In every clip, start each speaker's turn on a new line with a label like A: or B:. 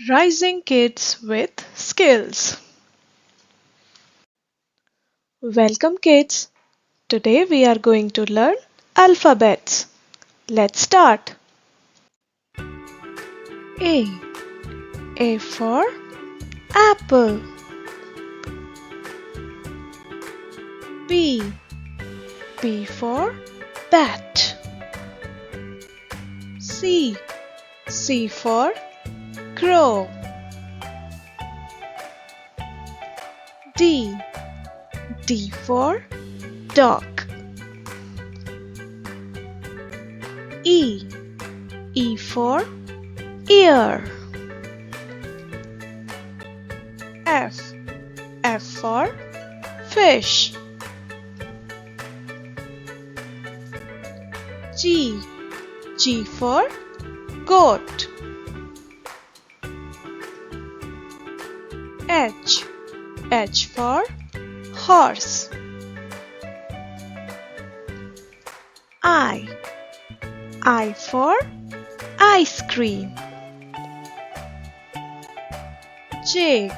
A: Rising Kids with Skills. Welcome kids. Today we are going to learn alphabets. Let's start. A. A for apple. B. B for bat. C. C for crow. D. D for dog. E. E for ear. F. F for fish. G. G for goat. H. H for horse. I. I for ice cream. J.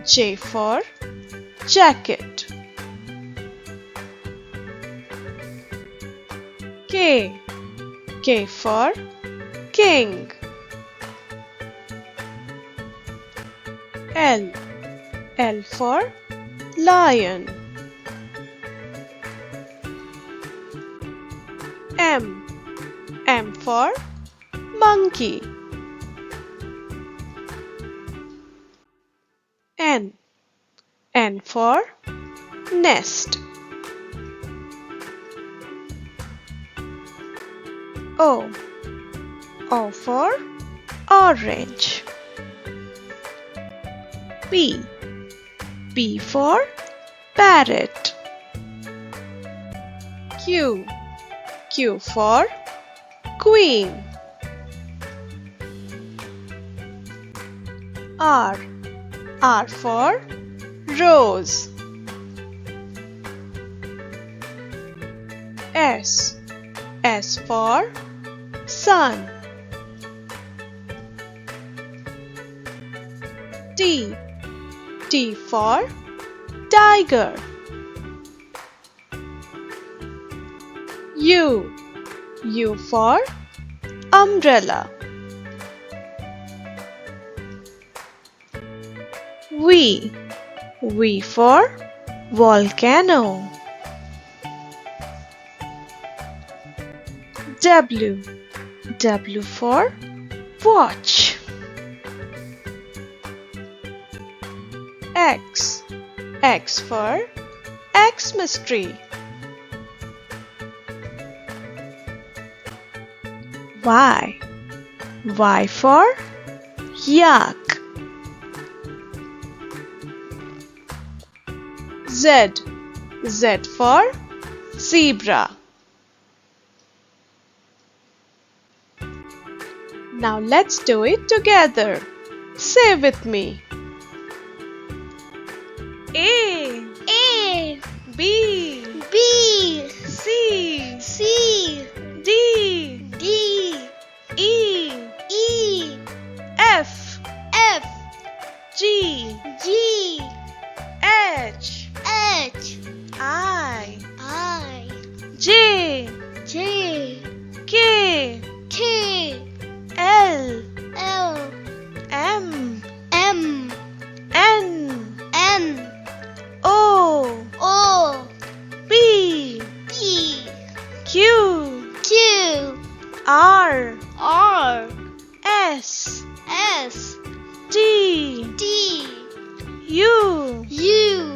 A: J for jacket. K. K for king. L. L for lion. M. M for monkey. N. N for nest. O. O for orange. P. P for parrot. Q. Q for queen. R. R for rose. S. S for sun. T. T for tiger. U. U for umbrella. V. V for volcano. W. W for watch. X. X for Xmas tree. Y. Y for yak. Z. Z for zebra. Now let's do it together. Say with me. A.
B: A.
A: B.
B: B.
A: C.
B: C.
A: D.
B: D.
A: E.
B: E.
A: F.
B: F.
A: G.
B: G.
A: H.
B: H.
A: I.
B: I.
A: J.
B: J.
A: K.
B: K.
A: L.
B: L.
A: M.
B: M.
A: N.
B: N.
A: O.
B: O.
A: P.
B: P.
A: Q.
B: Q.
A: R.
B: R.
A: S.
B: S.
A: T.
B: T.
A: U.
B: U.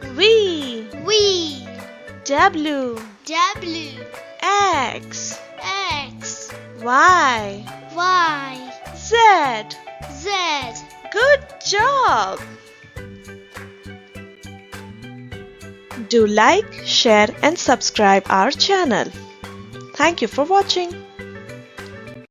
A: V.
B: V.
A: W.
B: W.
A: X.
B: X.
A: Y.
B: Y.
A: Z.
B: Z.
A: Good job! Do like, share and subscribe our channel. Thank you for watching.